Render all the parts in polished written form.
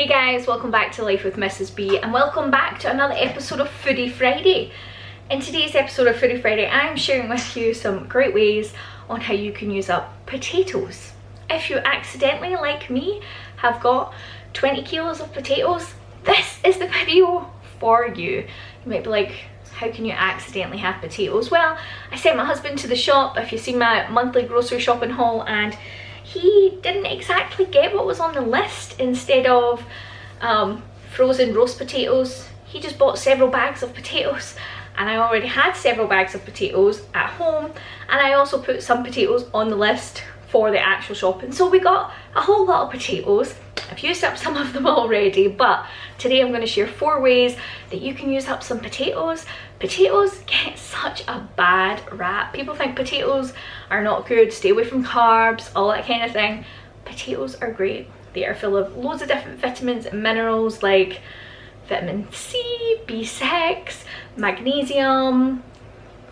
guys, welcome back to Life with Mrs. B and welcome back to another episode of Foodie Friday. In today's episode of Foodie Friday, I'm sharing with you some great ways on how you can use up potatoes. If you accidentally, like me, have got 20 kilos of potatoes, this is the video for you. You might be like, how can you accidentally have potatoes? Well, I sent my husband to the shop, if you've seen my monthly grocery shopping haul, and he didn't exactly get what was on the list. Instead of frozen roast potatoes, he just bought several bags of potatoes, and I already had several bags of potatoes at home, and I also put some potatoes on the list for the actual shopping. So we got a whole lot of potatoes. I've used up some of them already, but today I'm going to share 4 ways that you can use up some potatoes. Potatoes get such a bad rap. People think potatoes are not good, stay away from carbs, all that kind of thing. Potatoes are great. They are full of loads of different vitamins and minerals like vitamin C, B6, magnesium,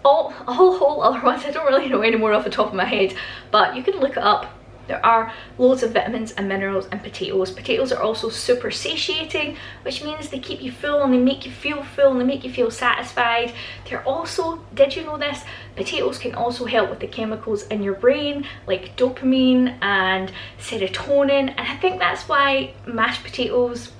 a whole other ones. I don't really know any more off the top of my head, but you can look it up. There are loads of vitamins and minerals in potatoes. Potatoes are also super satiating, which means they keep you full and they make you feel full and they make you feel satisfied. They're also, did you know this? Potatoes can also help with the chemicals in your brain like dopamine and serotonin, and I think that's why mashed potatoes,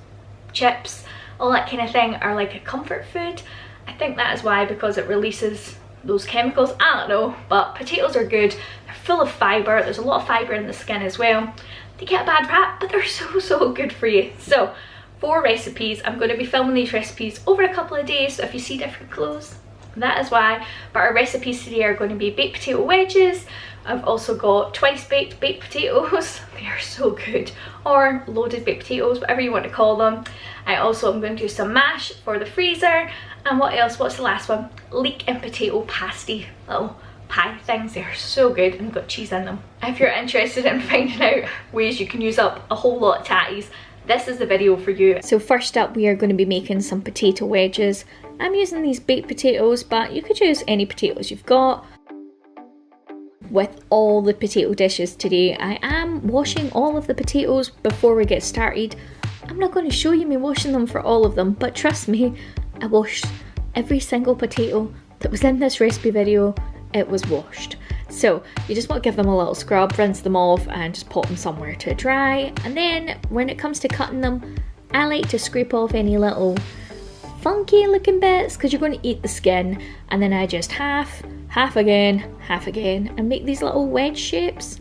chips, all that kind of thing are like a comfort food. I think that is why, because it releases those chemicals. I don't know, but potatoes are good. They're full of fibre. There's a lot of fibre in the skin as well. They get a bad rap, but they're so good for you. So 4 recipes. I'm going to be filming these recipes over a couple of days, so if you see different clothes, that is why. But our recipes today are going to be baked potato wedges. I've also got twice baked potatoes. They are so good. Or loaded baked potatoes, whatever you want to call them. I also am going to do some mash for the freezer. And what else? What's the last one? Leek and potato pasty. Little pie things. They're so good and got cheese in them. If you're interested in finding out ways you can use up a whole lot of tatties, this is the video for you. So first up, we are going to be making some potato wedges. I'm using these baked potatoes, but you could use any potatoes you've got. With all the potato dishes today, I am washing all of the potatoes before we get started. I'm not going to show you me washing them for all of them, but trust me, I washed every single potato that was in this recipe video. It was washed. So you just want to give them a little scrub, rinse them off and just pop them somewhere to dry. And then when it comes to cutting them, I like to scrape off any little funky looking bits because you're going to eat the skin, and then I just half again and make these little wedge shapes.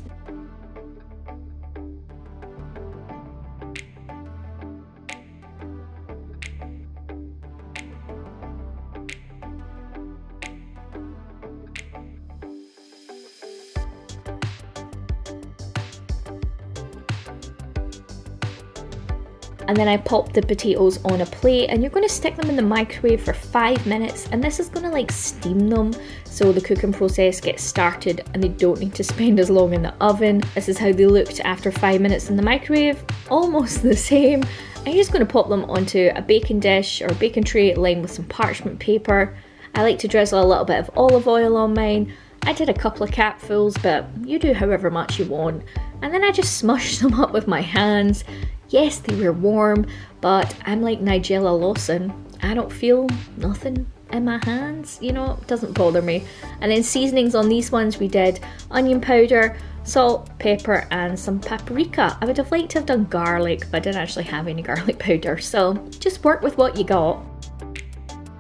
And then I pop the potatoes on a plate, and you're going to stick them in the microwave for 5 minutes, and this is going to like steam them so the cooking process gets started and they don't need to spend as long in the oven. This is how they looked after 5 minutes in the microwave, almost the same. I'm just going to pop them onto a baking dish or baking tray lined with some parchment paper. I like to drizzle a little bit of olive oil on mine. I did a couple of capfuls, but you do however much you want. And then I just smush them up with my hands. Yes, they were warm, but I'm like Nigella Lawson. I don't feel nothing in my hands, you know, it doesn't bother me. And then seasonings on these ones, we did onion powder, salt, pepper, and some paprika. I would have liked to have done garlic, but I didn't actually have any garlic powder, so just work with what you got.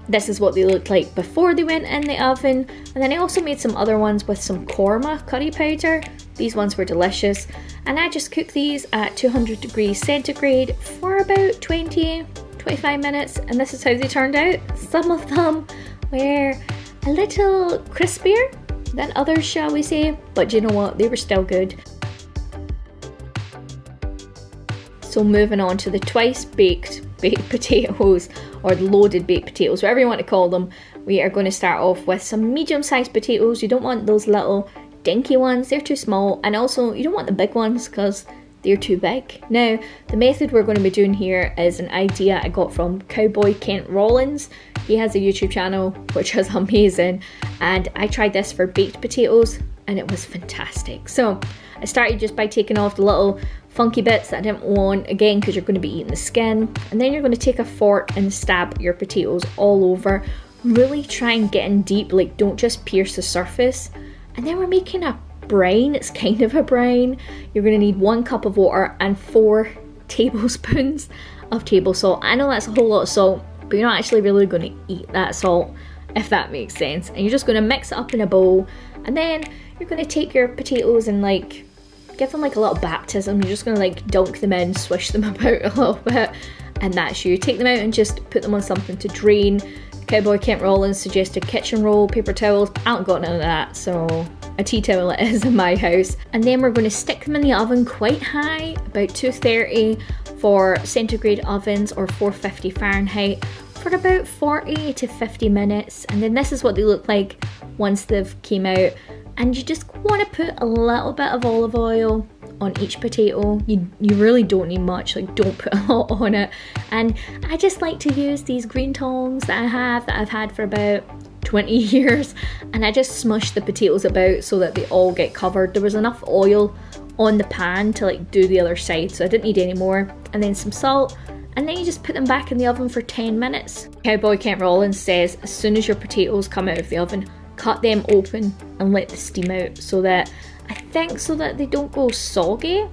This is what they looked like before they went in the oven. And then I also made some other ones with some korma curry powder. These ones were delicious. And I just cooked these at 200 degrees centigrade for about 20-25 minutes. And this is how they turned out. Some of them were a little crispier than others, shall we say. But you know what? They were still good. So moving on to the twice baked potatoes, or the loaded baked potatoes, whatever you want to call them. We are going to start off with some medium-sized potatoes. You don't want those little dinky ones, they're too small, and also you don't want the big ones because they're too big. Now, the method we're going to be doing here is an idea I got from Cowboy Kent Rollins. He has a YouTube channel which is amazing, and I tried this for baked potatoes and it was fantastic. So I started just by taking off the little funky bits that I didn't want, again because you're going to be eating the skin. And then you're going to take a fork and stab your potatoes all over. Really try and get in deep, like don't just pierce the surface. And then we're making a brine. It's kind of a brine. You're going to need 1 cup of water and 4 tablespoons of table salt. I know that's a whole lot of salt, but you're not actually really going to eat that salt, if that makes sense. And you're just going to mix it up in a bowl, and then you're going to take your potatoes and like give them like a little baptism. You're just going to like dunk them in, swish them about a little bit, and that's you. Take them out and just put them on something to drain. Cowboy Kent Rollins suggested kitchen roll, paper towels. I haven't got none of that, so a tea towel it is in my house. And then we're going to stick them in the oven quite high, about 230 for centigrade ovens or 450 Fahrenheit for about 40 to 50 minutes. And then this is what they look like once they've came out. And you just want to put a little bit of olive oil on each potato. You really don't need much, like don't put a lot on it. And I just like to use these green tongs that I've had for about 20 years, and I just smush the potatoes about so that they all get covered. There was enough oil on the pan to like do the other side, so I didn't need any more. And then some salt, and then you just put them back in the oven for 10 minutes. Cowboy Kent Rollins says as soon as your potatoes come out of the oven, cut them open and let the steam out, so that they don't go soggy,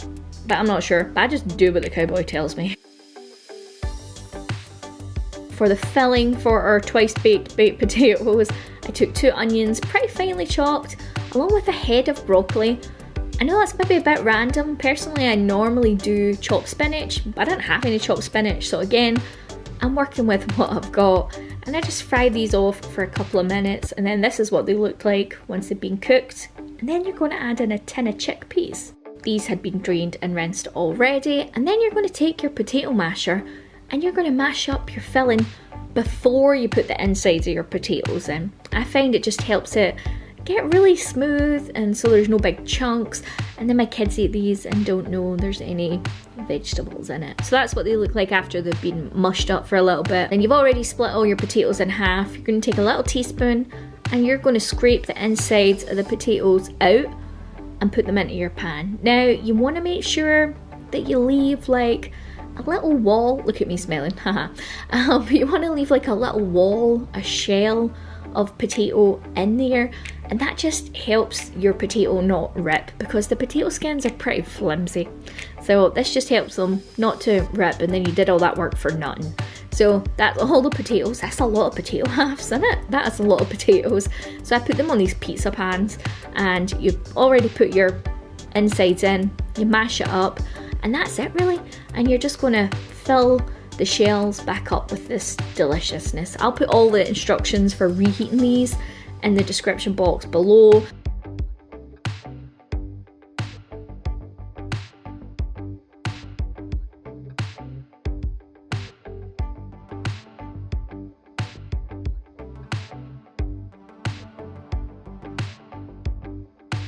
but I'm not sure. But I just do what the cowboy tells me. For the filling for our twice baked potatoes, I took 2 onions, pretty finely chopped, along with a head of broccoli. I know that's maybe a bit random. Personally, I normally do chopped spinach, but I didn't have any chopped spinach, so again, I'm working with what I've got. And I just fried these off for a couple of minutes, and then this is what they looked like once they've been cooked. And then you're going to add in a tin of chickpeas. These had been drained and rinsed already. And then you're going to take your potato masher and you're going to mash up your filling before you put the insides of your potatoes in. I find it just helps it get really smooth, and so there's no big chunks. And then my kids eat these and don't know there's any vegetables in it. So that's what they look like after they've been mushed up for a little bit. And you've already split all your potatoes in half. You're going to take a little teaspoon and you're going to scrape the insides of the potatoes out and put them into your pan. Now you want to make sure that you leave like a little wall. Look at me smelling, haha. But you want to leave like a little wall, a shell of potato in there, and that just helps your potato not rip, because the potato skins are pretty flimsy. So this just helps them not to rip, and then you did all that work for nothing. So that's all the potatoes. That's a lot of potato halves, isn't it? That's a lot of potatoes. So I put them on these pizza pans, and you've already put your insides in, you mash it up, and that's it really. And you're just gonna fill the shells back up with this deliciousness. I'll put all the instructions for reheating these in the description box below.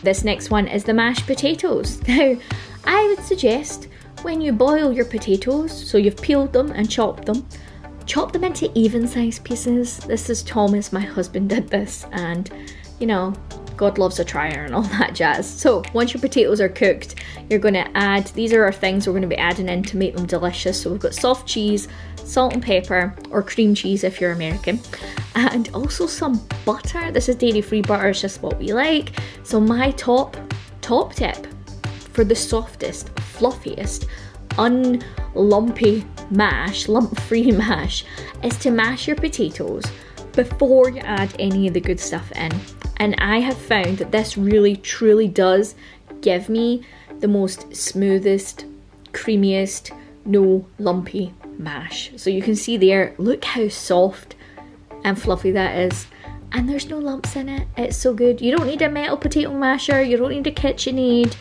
This next one is the mashed potatoes. Now, I would suggest when you boil your potatoes, so you've peeled them and chopped them, chop them into even sized pieces. This is Thomas, my husband, did this, and you know, God loves a trier and all that jazz. So once your potatoes are cooked, you're going to add, these are our things we're going to be adding in to make them delicious. So we've got soft cheese, salt and pepper, or cream cheese if you're American, and also some butter. This is dairy-free butter, it's just what we like. So my top tip for the softest, fluffiest, unlumpy mash, lump-free mash, is to mash your potatoes before you add any of the good stuff in. And I have found that this really truly does give me the most smoothest, creamiest, no lumpy mash. So you can see there, look how soft and fluffy that is. And there's no lumps in it. It's so good. You don't need a metal potato masher, you don't need a KitchenAid.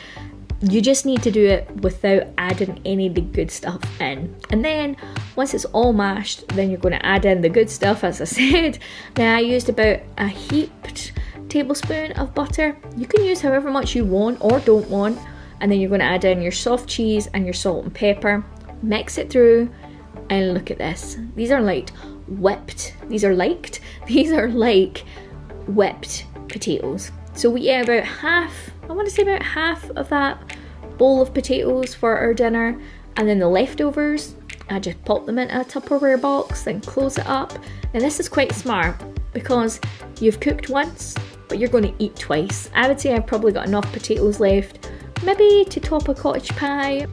You just need to do it without adding any of the good stuff in. And then once it's all mashed, then you're going to add in the good stuff, as I said. Now I used about a heaped tablespoon of butter. You can use however much you want or don't want. And then you're going to add in your soft cheese and your salt and pepper. Mix it through, and look at this. These are like whipped. These are like whipped potatoes. So we ate about half, I want to say about half of that bowl of potatoes for our dinner, and then the leftovers, I just pop them into a Tupperware box, then close it up. And this is quite smart because you've cooked once, but you're going to eat twice. I would say I've probably got enough potatoes left, maybe to top a cottage pie.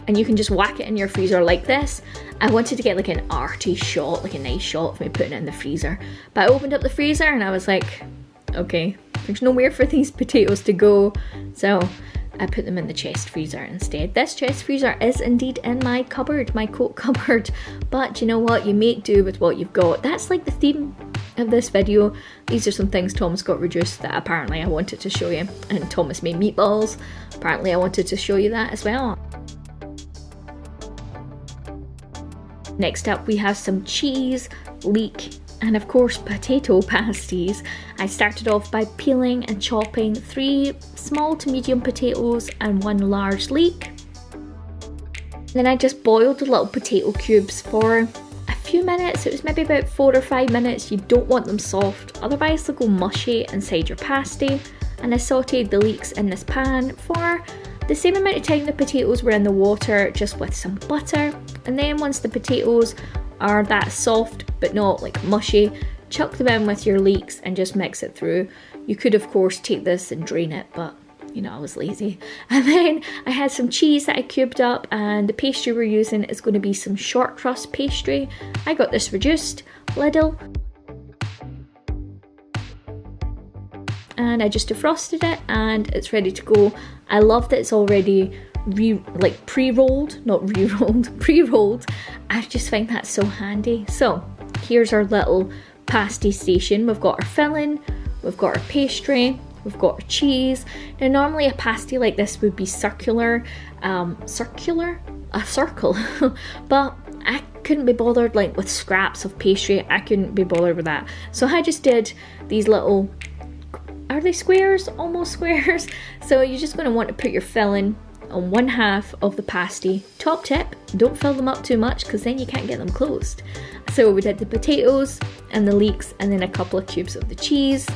And you can just whack it in your freezer like this. I wanted to get like an arty shot, like a nice shot of me putting it in the freezer. But I opened up the freezer and I was like, okay, there's nowhere for these potatoes to go. So I put them in the chest freezer instead. This chest freezer is indeed in my cupboard, my coat cupboard. But you know what? You make do with what you've got. That's like the theme of this video. These are some things Thomas got reduced that apparently I wanted to show you. And Thomas made meatballs. Apparently I wanted to show you that as well. Next up we have some cheese, leek, and of course potato pasties. I started off by peeling and chopping 3 small to medium potatoes and 1 large leek. Then I just boiled the little potato cubes for a few minutes. It was maybe about 4 or 5 minutes. You don't want them soft, otherwise they'll go mushy inside your pasty. And I sauteed the leeks in this pan for the same amount of time the potatoes were in the water, just with some butter. And then once the potatoes are that soft but not like mushy, chuck them in with your leeks and just mix it through. You could of course take this and drain it, but you know, I was lazy. And then I had some cheese that I cubed up, and the pastry we're using is going to be some short crust pastry. I got this reduced, Lidl. And I just defrosted it and it's ready to go. I love that it's already pre-rolled, not re-rolled, pre-rolled. I just find that so handy. So here's our little pasty station. We've got our filling, we've got our pastry, we've got our cheese. Now normally a pasty like this would be circular, a circle, but I couldn't be bothered like with scraps of pastry. I couldn't be bothered with that. So I just did these little, are they squares? Almost squares. So you're just going to want to put your filling on 1/2 of the pasty. Top tip, don't fill them up too much because then you can't get them closed. So we did the potatoes and the leeks and then a couple of cubes of the cheese.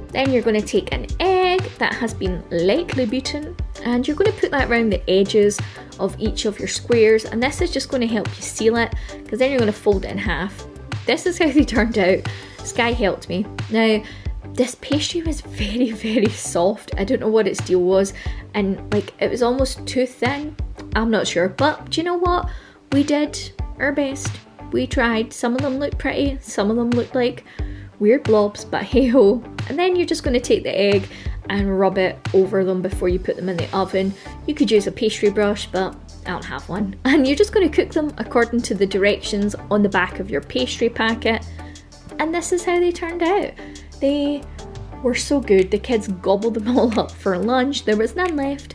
Then you're going to take an egg that has been lightly beaten and you're going to put that around the edges of each of your squares, and this is just going to help you seal it because then you're going to fold it in half. This is how they turned out. Sky helped me. Now this pastry was very, very soft. I don't know what its deal was, and like it was almost too thin. I'm not sure, but do you know what? We did our best. We tried. Some of them looked pretty, some of them looked like weird blobs, but hey ho. And then you're just going to take the egg and rub it over them before you put them in the oven. You could use a pastry brush, but I don't have one. And you're just going to cook them according to the directions on the back of your pastry packet. And this is how they turned out. They were so good. The kids gobbled them all up for lunch. There was none left.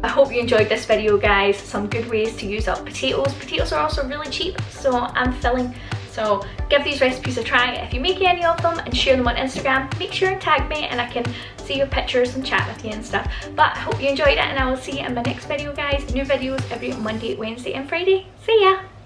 I hope you enjoyed this video, guys. Some good ways to use up potatoes. Potatoes are also really cheap, so I'm filling. So give these recipes a try. If you make any of them and share them on Instagram, make sure and tag me and I can see your pictures and chat with you and stuff. But I hope you enjoyed it, and I will see you in my next video, guys. New videos every Monday, Wednesday and Friday. See ya!